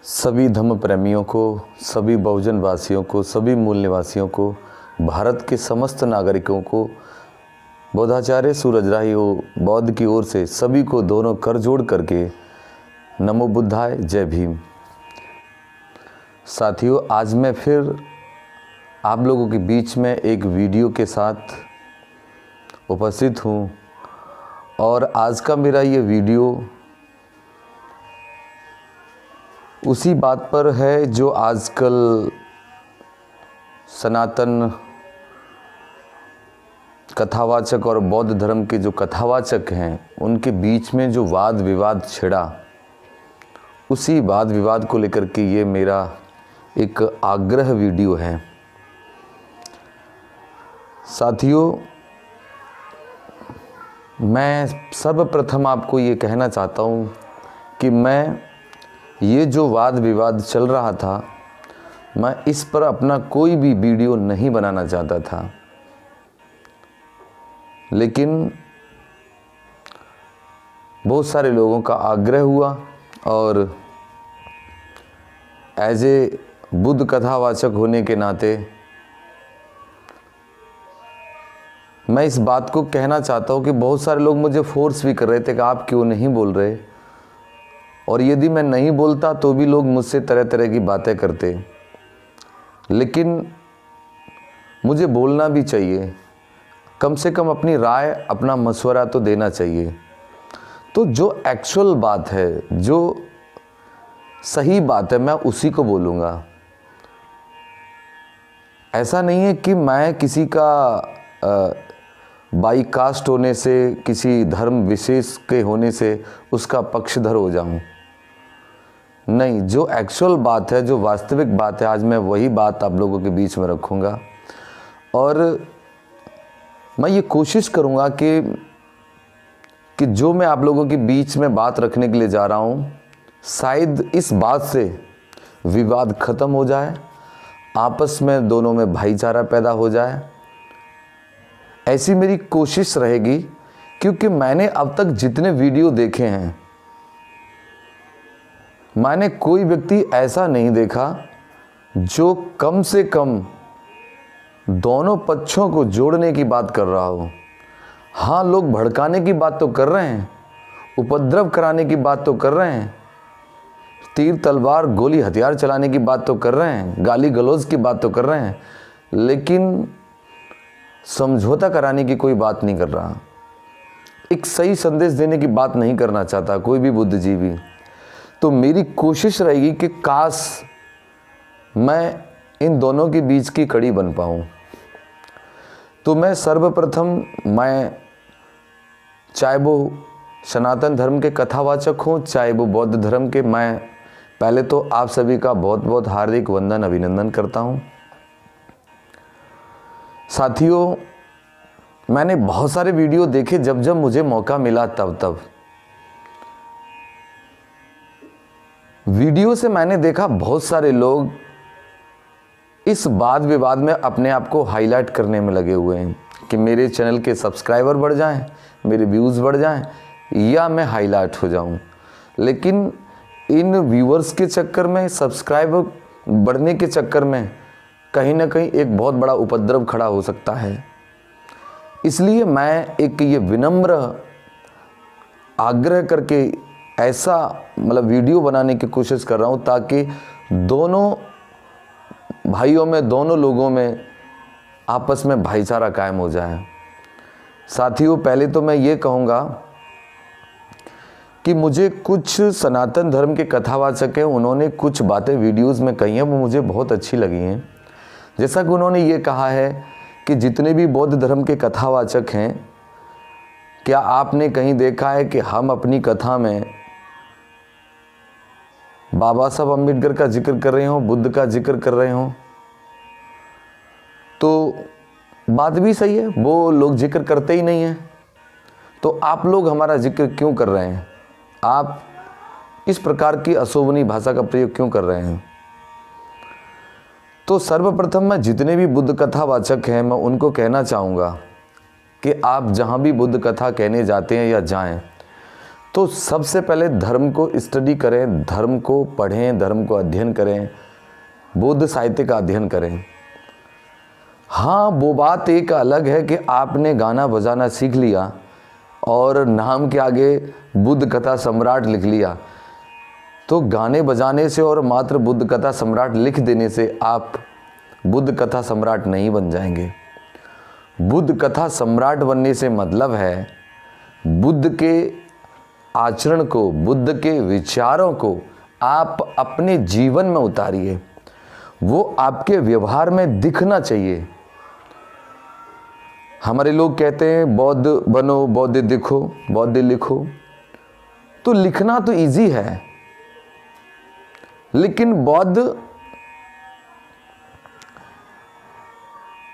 सभी धम्म प्रेमियों को, सभी बहुजन वासियों को, सभी मूल निवासियों को, भारत के समस्त नागरिकों को बौद्धाचार्य सूरजराही बौद्ध की ओर से सभी को दोनों कर जोड़ करके नमो बुद्धाय, जय भीम। साथियों, आज मैं फिर आप लोगों के बीच में एक वीडियो के साथ उपस्थित हूँ और आज का मेरा ये वीडियो उसी बात पर है जो आजकल सनातन कथावाचक और बौद्ध धर्म के जो कथावाचक हैं उनके बीच में जो वाद विवाद छिड़ा, उसी वाद विवाद को लेकर के ये मेरा एक आग्रह वीडियो है। साथियों, मैं सर्वप्रथम आपको ये कहना चाहता हूँ कि मैं ये जो वाद विवाद चल रहा था, मैं इस पर अपना कोई भी वीडियो नहीं बनाना चाहता था, लेकिन बहुत सारे लोगों का आग्रह हुआ और एज ए बुद्ध कथावाचक होने के नाते मैं इस बात को कहना चाहता हूँ कि बहुत सारे लोग मुझे फोर्स भी कर रहे थे कि आप क्यों नहीं बोल रहे, और यदि मैं नहीं बोलता तो भी लोग मुझसे तरह तरह की बातें करते। लेकिन मुझे बोलना भी चाहिए, कम से कम अपनी राय, अपना मशवरा तो देना चाहिए। तो जो एक्चुअल बात है, जो सही बात है, मैं उसी को बोलूँगा। ऐसा नहीं है कि मैं किसी का बाई कास्ट होने से, किसी धर्म विशेष के होने से उसका पक्षधर हो जाऊं। नहीं, जो एक्चुअल बात है, जो वास्तविक बात है, आज मैं वही बात आप लोगों के बीच में रखूंगा और मैं ये कोशिश करूंगा कि जो मैं आप लोगों के बीच में बात रखने के लिए जा रहा हूं, शायद इस बात से विवाद खत्म हो जाए, आपस में दोनों में भाईचारा पैदा हो जाए। ऐसी मेरी कोशिश रहेगी, क्योंकि मैंने अब तक जितने वीडियो देखे हैं, मैंने कोई व्यक्ति ऐसा नहीं देखा जो कम से कम दोनों पक्षों को जोड़ने की बात कर रहा हो। हाँ, लोग भड़काने की बात तो कर रहे हैं, उपद्रव कराने की बात तो कर रहे हैं, तीर तलवार गोली हथियार चलाने की बात तो कर रहे हैं, गाली गलौज की बात तो कर रहे हैं, लेकिन समझौता कराने की कोई बात नहीं कर रहा। एक सही संदेश देने की बात नहीं करना चाहता कोई भी बुद्धिजीवी। तो मेरी कोशिश रहेगी कि काश मैं इन दोनों के बीच की कड़ी बन पाऊँ। तो मैं सर्वप्रथम, चाहे वो सनातन धर्म के कथावाचक हों, चाहे वो बौद्ध धर्म के, मैं पहले तो आप सभी का बहुत बहुत हार्दिक वंदन, अभिनंदन करता हूँ। साथियों, मैंने बहुत सारे वीडियो देखे, जब जब मुझे मौका मिला तब वीडियो से मैंने देखा बहुत सारे लोग इस वाद विवाद में अपने आप को हाईलाइट करने में लगे हुए हैं कि मेरे चैनल के सब्सक्राइबर बढ़ जाएं, मेरे व्यूज़ बढ़ जाएं या मैं हाईलाइट हो जाऊं। लेकिन इन व्यूअर्स के चक्कर में, सब्सक्राइबर बढ़ने के चक्कर में कहीं ना कहीं एक बहुत बड़ा उपद्रव खड़ा हो सकता है। इसलिए मैं एक ये विनम्र आग्रह करके ऐसा वीडियो बनाने की कोशिश कर रहा हूँ ताकि दोनों भाइयों में, दोनों लोगों में आपस में भाईचारा कायम हो जाए। साथियों, पहले तो मैं ये कहूँगा कि मुझे कुछ सनातन धर्म के कथावाचक हैं, उन्होंने कुछ बातें वीडियोज़ में कही हैं, वो मुझे बहुत अच्छी लगी हैं। जैसा कि उन्होंने ये कहा है कि जितने भी बौद्ध धर्म के कथावाचक हैं, क्या आपने कहीं देखा है कि हम अपनी कथा में बाबा साहब अम्बेडकर का जिक्र कर रहे हों, बुद्ध का जिक्र कर रहे हों? तो बात भी सही है, वो लोग जिक्र करते ही नहीं हैं, तो आप लोग हमारा जिक्र क्यों कर रहे हैं? आप इस प्रकार की अशोभनीय भाषा का प्रयोग क्यों कर रहे हैं? तो सर्वप्रथम मैं जितने भी बुद्ध कथावाचक हैं, मैं उनको कहना चाहूँगा कि आप जहाँ भी बुद्ध कथा कहने जाते हैं या जाएं, तो सबसे पहले धर्म को स्टडी करें, धर्म को पढ़ें, धर्म को अध्ययन करें, बौद्ध साहित्य का अध्ययन करें। हाँ, वो बात एक अलग है कि आपने गाना बजाना सीख लिया और नाम के आगे बुद्ध कथा सम्राट लिख लिया, तो गाने बजाने से और मात्र बुद्ध कथा सम्राट लिख देने से आप बुद्ध कथा सम्राट नहीं बन जाएंगे। बुद्ध कथा सम्राट बनने से मतलब है बुद्ध के आचरण को, बुद्ध के विचारों को आप अपने जीवन में उतारिए, वो आपके व्यवहार में दिखना चाहिए। हमारे लोग कहते हैं बौद्ध बनो, बौद्ध दिखो, बौद्ध लिखो। तो लिखना तो इजी है, लेकिन बौद्ध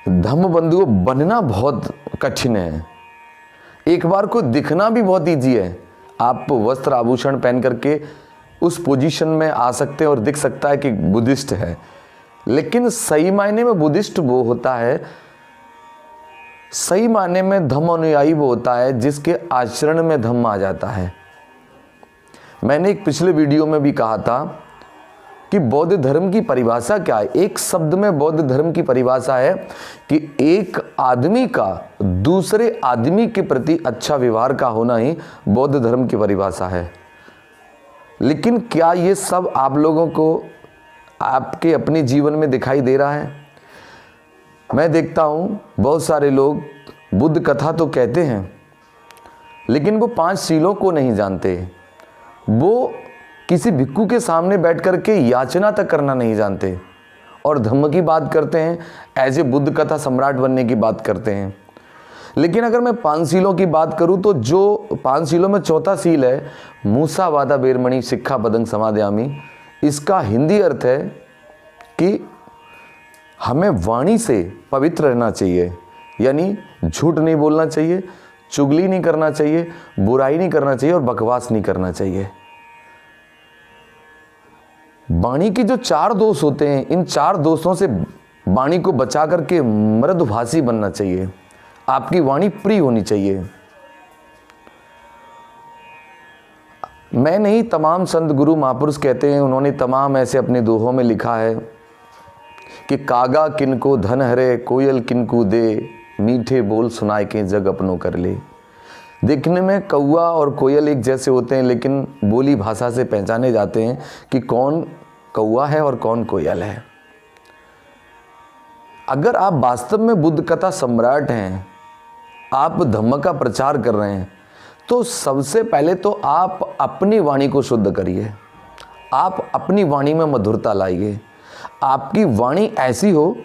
धम्मबंधु बनना बहुत कठिन है। एक बार को दिखना भी बहुत इजी है। आप वस्त्र आभूषण पहन करके उस पोजीशन में आ सकते हैं और दिख सकता है कि बुद्धिस्ट है, लेकिन सही मायने में बुद्धिस्ट वो होता है, सही मायने में धम्म अनुयायी वो होता है जिसके आचरण में धम्म आ जाता है। मैंने एक पिछले वीडियो में भी कहा था कि बौद्ध धर्म की परिभाषा क्या है। एक शब्द में बौद्ध धर्म की परिभाषा है कि एक आदमी का दूसरे आदमी के प्रति अच्छा व्यवहार का होना ही बौद्ध धर्म की परिभाषा है। लेकिन क्या ये सब आप लोगों को आपके अपने जीवन में दिखाई दे रहा है? मैं देखता हूँ बहुत सारे लोग बुद्ध कथा तो कहते हैं, लेकिन वो 5 शीलों को नहीं जानते। वो किसी भिक्खू के सामने बैठ करके याचना तक करना नहीं जानते और धम्म की बात करते हैं, ऐसे बुद्ध कथा सम्राट बनने की बात करते हैं। लेकिन अगर मैं 5 शीलों की बात करूं तो जो 5 शीलों में चौथा शील है मूसा वादा बेरमणि शिक्षा पदंग समादयामी, इसका हिंदी अर्थ है कि हमें वाणी से पवित्र रहना चाहिए, यानी झूठ नहीं बोलना चाहिए, चुगली नहीं करना चाहिए, बुराई नहीं करना चाहिए और बकवास नहीं करना चाहिए। वाणी के जो 4 दोष होते हैं, इन 4 दोषों से वाणी को बचा करके मृदुभाषी बनना चाहिए। आपकी वाणी प्रिय होनी चाहिए। मैं नहीं, तमाम संत गुरु महापुरुष कहते हैं, उन्होंने तमाम ऐसे अपने दोहों में लिखा है कि कागा किनको धन हरे, कोयल किनको दे, मीठे बोल सुनाए के जग अपनों कर ले। देखने में कौआ और कोयल एक जैसे होते हैं, लेकिन बोली भाषा से पहचाने जाते हैं कि कौन कौआ है और कौन कोयल है। अगर आप वास्तव में बुद्ध कथा सम्राट हैं, आप धम्म का प्रचार कर रहे हैं, तो सबसे पहले तो आप अपनी वाणी को शुद्ध करिए। आप अपनी वाणी में मधुरता लाइए। आपकी वाणी ऐसी हो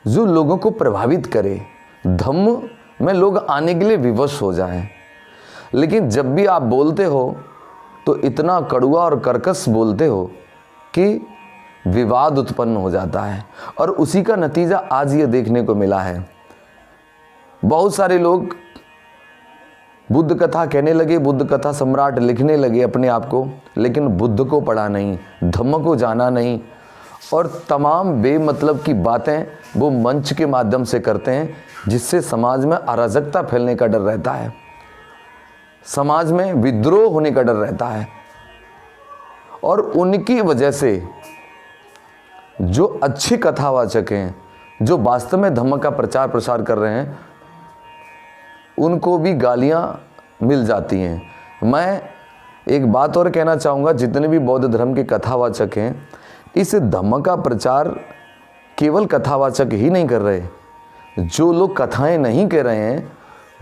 जो लोगों को प्रभावित करे, धम्म में लोग आने के लिए विवश हो जाएं। लेकिन जब भी आप बोलते हो तो इतना कड़वा और कर्कश बोलते हो कि विवाद उत्पन्न हो जाता है, और उसी का नतीजा आज ये देखने को मिला है। बहुत सारे लोग बुद्ध कथा कहने लगे, बुद्ध कथा सम्राट लिखने लगे अपने आप को, लेकिन बुद्ध को पढ़ा नहीं, धम्म को जाना नहीं, और तमाम बेमतलब की बातें वो मंच के माध्यम से करते हैं, जिससे समाज में अराजकता फैलने का डर रहता है, समाज में विद्रोह होने का डर रहता है। और उनकी वजह से जो अच्छे कथावाचक हैं, जो वास्तव में धम्म का प्रचार प्रसार कर रहे हैं, उनको भी गालियां मिल जाती हैं। मैं एक बात और कहना चाहूँगा, जितने भी बौद्ध धर्म के कथावाचक हैं, इस धम्म का प्रचार केवल कथावाचक ही नहीं कर रहे। जो लोग कथाएं नहीं कह रहे हैं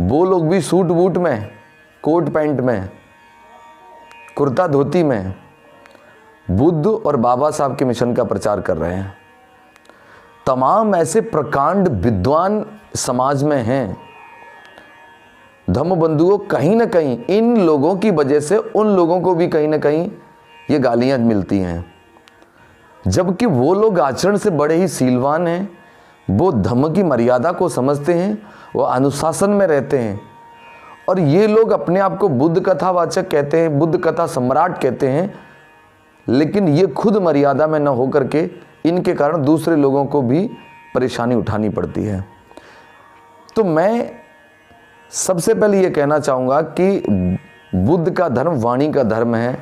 वो लोग भी सूट बूट में, कोट पैंट में, कुर्ता धोती में बुद्ध और बाबा साहब के मिशन का प्रचार कर रहे हैं। तमाम ऐसे प्रकांड विद्वान समाज में हैं। धम्मबंधुओं, कहीं ना कहीं इन लोगों की वजह से उन लोगों को भी कहीं ना कहीं ये गालियां मिलती हैं, जबकि वो लोग आचरण से बड़े ही सीलवान हैं। वो धम्म की मर्यादा को समझते हैं, वो अनुशासन में रहते हैं, और ये लोग अपने आप को बुद्ध कथावाचक कहते हैं, बुद्ध कथा सम्राट कहते हैं, लेकिन ये खुद मर्यादा में न होकर के इनके कारण दूसरे लोगों को भी परेशानी उठानी पड़ती है। तो मैं सबसे पहले ये कहना चाहूँगा कि बुद्ध का धर्म वाणी का धर्म है,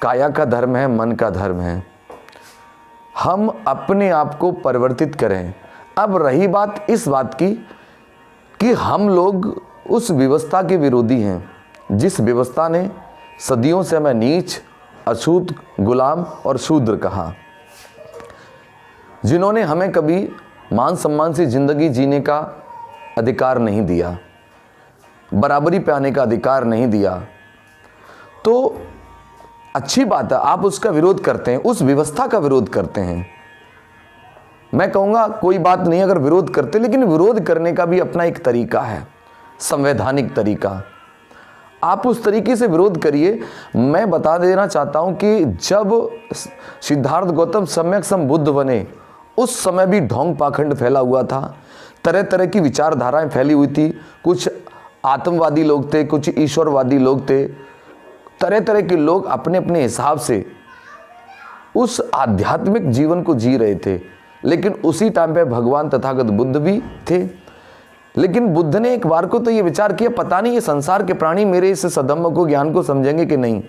काया का धर्म है, मन का धर्म है। हम अपने आप को परिवर्तित करें। अब रही बात इस बात की कि हम लोग उस व्यवस्था के विरोधी हैं जिस व्यवस्था ने सदियों से हमें नीच, अछूत, गुलाम और शूद्र कहा, जिन्होंने हमें कभी मान सम्मान से जिंदगी जीने का अधिकार नहीं दिया, बराबरी पे आने का अधिकार नहीं दिया। तो अच्छी बात है, आप उसका विरोध करते हैं, उस व्यवस्था का विरोध करते हैं। मैं कहूँगा कोई बात नहीं अगर विरोध करते, लेकिन विरोध करने का भी अपना एक तरीका है, संवैधानिक तरीका। आप उस तरीके से विरोध करिए। मैं बता देना चाहता हूँ कि जब सिद्धार्थ गौतम सम्यक सम बुद्ध बने, उस समय भी ढोंग पाखंड फैला हुआ था, तरह तरह की विचारधाराएं फैली हुई थी। कुछ आत्मवादी लोग थे, कुछ ईश्वरवादी लोग थे, तरह तरह के लोग अपने अपने हिसाब से उस आध्यात्मिक जीवन को जी रहे थे। लेकिन उसी टाइम पे भगवान तथागत बुद्ध भी थे। लेकिन बुद्ध ने एक बार को तो ये विचार किया, पता नहीं ये संसार के प्राणी मेरे इस सधम्म को, ज्ञान को समझेंगे कि नहीं।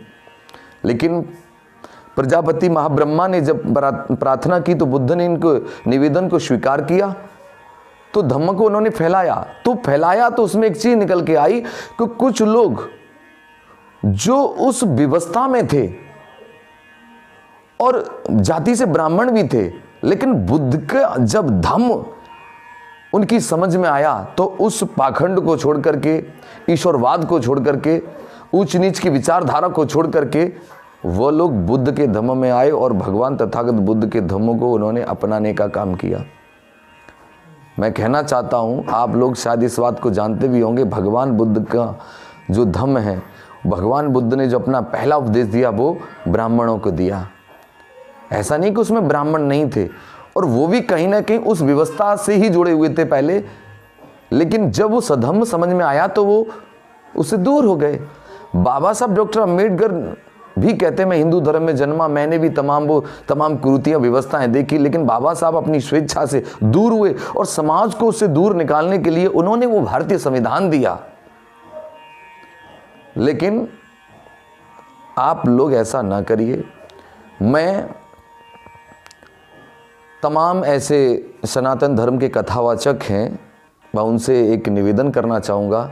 लेकिन प्रजापति महाब्रह्मा ने जब प्रार्थना की तो बुद्ध ने इनको निवेदन को स्वीकार किया, तो धम्म को उन्होंने फैलाया। तो उसमें एक चीज निकल के आई कि कुछ लोग जो उस व्यवस्था में थे और जाति से ब्राह्मण भी थे, लेकिन बुद्ध का जब धम्म उनकी समझ में आया तो उस पाखंड को छोड़ करके, ईश्वरवाद को छोड़ करके, ऊंच नीच की विचारधारा को छोड़ करके वो लोग बुद्ध के धम्म में आए और भगवान तथागत बुद्ध के धम्म को उन्होंने अपनाने का काम किया। मैं कहना चाहता हूँ, आप लोग शायद इस बात को जानते भी होंगे, भगवान बुद्ध का जो धम्म है, भगवान बुद्ध ने जो अपना पहला उपदेश दिया वो ब्राह्मणों को दिया। ऐसा नहीं कि उसमें ब्राह्मण नहीं थे, और वो भी कहीं ना कहीं उस व्यवस्था से ही जुड़े हुए थे पहले, लेकिन जब वो सधम्म समझ में आया तो वो उससे दूर हो गए। बाबा साहब डॉक्टर अम्बेडकर भी कहते हैं मैं हिंदू धर्म में जन्मा, मैंने भी तमाम कुरीतियां व्यवस्थाएं देखी, लेकिन बाबा साहब अपनी स्वेच्छा से दूर हुए और समाज को उससे दूर निकालने के लिए उन्होंने वो भारतीय संविधान दिया। लेकिन आप लोग ऐसा ना करिए। मैं तमाम ऐसे सनातन धर्म के कथावाचक हैं, मैं उनसे एक निवेदन करना चाहूँगा,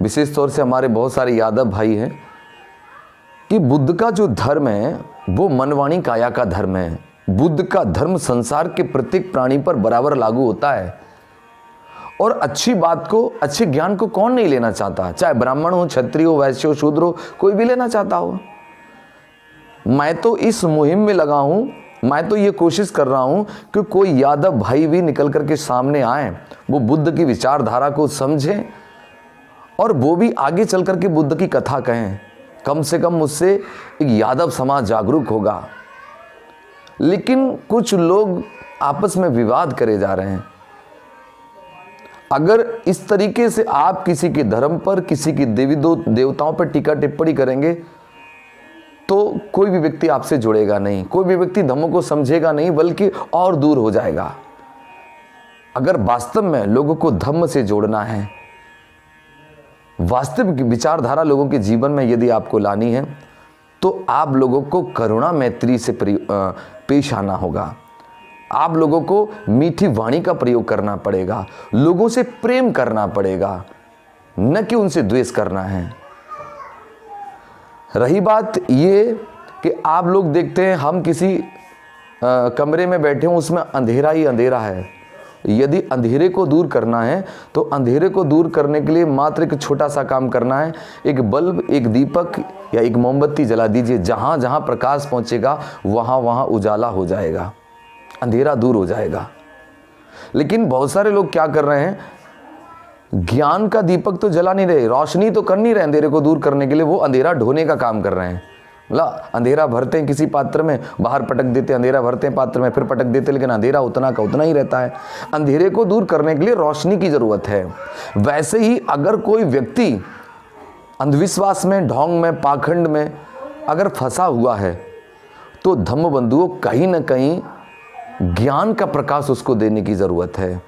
विशेष तौर से हमारे बहुत सारे यादव भाई हैं, कि बुद्ध का जो धर्म है वो मनवाणी काया का धर्म है। बुद्ध का धर्म संसार के प्रत्येक प्राणी पर बराबर लागू होता है, और अच्छी बात को, अच्छे ज्ञान को कौन नहीं लेना चाहता, चाहे ब्राह्मण हो, क्षत्रिय हो, वैश्य हो, शूद्र हो, कोई भी लेना चाहता हो। मैं तो इस मुहिम में लगा हूं, मैं तो ये कोशिश कर रहा हूं कि कोई यादव भाई भी निकल करके सामने आए, वो बुद्ध की विचारधारा को समझें और वो भी आगे चल करके बुद्ध की कथा कहें। कम से कम मुझसे एक यादव समाज जागरूक होगा। लेकिन कुछ लोग आपस में विवाद करे जा रहे हैं। अगर इस तरीके से आप किसी के धर्म पर, किसी की देवी देवताओं पर टीका टिप्पणी करेंगे तो कोई भी व्यक्ति आपसे जुड़ेगा नहीं, कोई भी व्यक्ति धम्म को समझेगा नहीं, बल्कि और दूर हो जाएगा। अगर वास्तव में लोगों को धम्म से जोड़ना है, वास्तविक विचारधारा लोगों के जीवन में यदि आपको लानी है, तो आप लोगों को करुणा मैत्री से पेश आना होगा। आप लोगों को मीठी वाणी का प्रयोग करना पड़ेगा, लोगों से प्रेम करना पड़ेगा, न कि उनसे द्वेष करना है। रही बात ये कि आप लोग देखते हैं हम किसी कमरे में बैठे हों, उसमें अंधेरा ही अंधेरा है। यदि अंधेरे को दूर करना है तो अंधेरे को दूर करने के लिए मात्र एक छोटा सा काम करना है, एक बल्ब, एक दीपक या एक मोमबत्ती जला दीजिए। जहाँ जहाँ प्रकाश पहुँचेगा वहाँ वहाँ उजाला हो जाएगा, अंधेरा दूर हो जाएगा। लेकिन बहुत सारे लोग क्या कर रहे हैं, ज्ञान का दीपक तो जला नहीं रहे, रोशनी तो कर नहीं रहे अंधेरे को दूर करने के लिए, वो अंधेरा ढोने का काम कर रहे हैं। अंधेरा भरते हैं किसी पात्र में, बाहर पटक देते, अंधेरा भरते हैं पात्र में, फिर पटक देते, लेकिन अंधेरा उतना का उतना ही रहता है। अंधेरे को दूर करने के लिए रोशनी की जरूरत है। वैसे ही अगर कोई व्यक्ति अंधविश्वास में, ढोंग में, पाखंड में अगर फंसा हुआ है, तो धम्म बंधुओं कहीं ना कहीं ज्ञान का प्रकाश उसको देने की जरूरत है।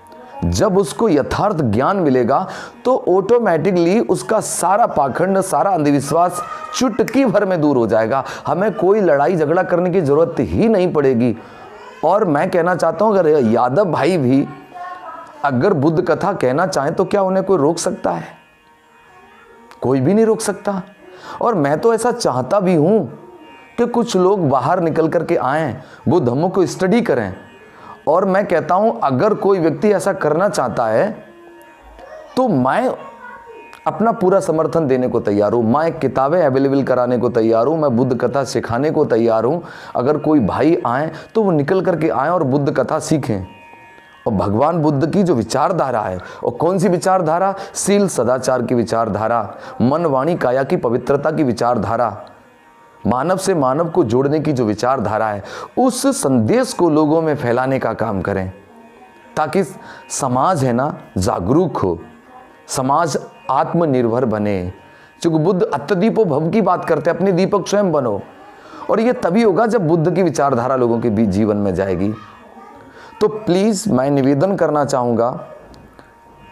जब उसको यथार्थ ज्ञान मिलेगा तो ऑटोमेटिकली उसका सारा पाखंड, सारा अंधविश्वास चुटकी भर में दूर हो जाएगा। हमें कोई लड़ाई झगड़ा करने की जरूरत ही नहीं पड़ेगी। और मैं कहना चाहता हूं, अगर यादव भाई भी अगर बुद्ध कथा कहना चाहें तो क्या उन्हें कोई रोक सकता है? कोई भी नहीं रोक सकता। और मैं तो ऐसा चाहता भी हूं कि कुछ लोग बाहर निकल करके आएं, वो धम्मों को स्टडी करें। और मैं कहता हूं, अगर कोई व्यक्ति ऐसा करना चाहता है तो मैं अपना पूरा समर्थन देने को तैयार हूं। मैं किताबें अवेलेबल कराने को तैयार हूं, मैं बुद्ध कथा सिखाने को तैयार हूं। अगर कोई भाई आए तो वो निकल करके आए और बुद्ध कथा सीखें। और भगवान बुद्ध की जो विचारधारा है, और कौन सी विचारधारा? शील सदाचार की विचारधारा, मन वाणी काया की पवित्रता की विचारधारा, मानव से मानव को जोड़ने की जो विचारधारा है, उस संदेश को लोगों में फैलाने का काम करें, ताकि समाज है ना जागरूक हो, समाज आत्मनिर्भर बने। क्योंकि बुद्ध अत्यदीपो भव की बात करते हैं, अपने दीपक स्वयं बनो। और ये तभी होगा जब बुद्ध की विचारधारा लोगों के बीच जीवन में जाएगी। तो प्लीज़ मैं निवेदन करना चाहूँगा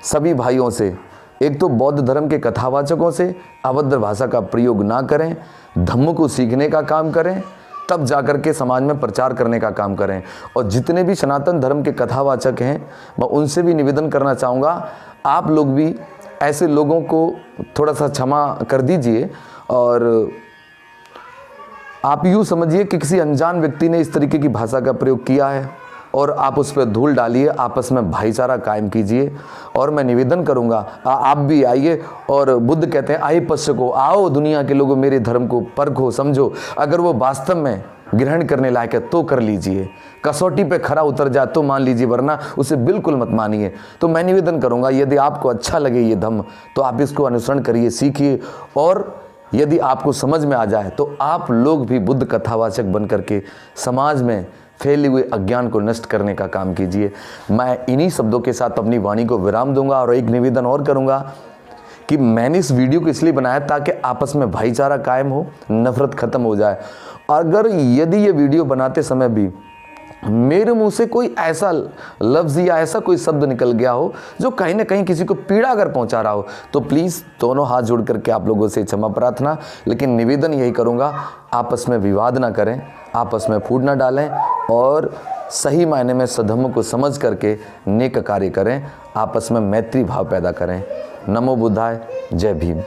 सभी भाइयों से, एक तो बौद्ध धर्म के कथावाचकों से अभद्र भाषा का प्रयोग ना करें, धम्म को सीखने का काम करें, तब जाकर के समाज में प्रचार करने का काम करें। और जितने भी सनातन धर्म के कथावाचक हैं, मैं उनसे भी निवेदन करना चाहूँगा, आप लोग भी ऐसे लोगों को थोड़ा सा क्षमा कर दीजिए। और आप यूँ समझिए कि किसी अनजान व्यक्ति ने इस तरीके की भाषा का प्रयोग किया है और आप उस पर धूल डालिए, आपस में भाईचारा कायम कीजिए। और मैं निवेदन करूंगा आप भी आइए। और बुद्ध कहते हैं, आए पश्च को, आओ दुनिया के लोगों मेरे धर्म को परखो समझो, अगर वो वास्तव में ग्रहण करने लायक है तो कर लीजिए, कसौटी पे खरा उतर जाए तो मान लीजिए, वरना उसे बिल्कुल मत मानिए। तो मैं निवेदन करूंगा, यदि आपको अच्छा लगे ये धम्म तो आप इसको अनुसरण करिए, सीखिए। और यदि आपको समझ में आ जाए तो आप लोग भी बुद्ध कथावाचक बन करके समाज में फैले हुए अज्ञान को नष्ट करने का काम कीजिए। मैं इन्हीं शब्दों के साथ अपनी वाणी को विराम दूंगा। और एक निवेदन और करूंगा कि मैंने इस वीडियो को इसलिए बनाया ताकि आपस में भाईचारा कायम हो, नफरत खत्म हो जाए। अगर यदि ये वीडियो बनाते समय भी मेरे मुंह से कोई ऐसा लफ्ज़ या ऐसा कोई शब्द निकल गया हो जो कहीं ना कहीं किसी को पीड़ा अगर पहुंचा रहा हो, तो प्लीज़ दोनों हाथ जोड़ करके आप लोगों से क्षमा प्रार्थना। लेकिन निवेदन यही करूंगा, आपस में विवाद ना करें, आपस में फूट ना डालें और सही मायने में सधम्म को समझ करके नेक कार्य करें, आपस में मैत्री भाव पैदा करें। नमो बुद्धाय, जय भीम।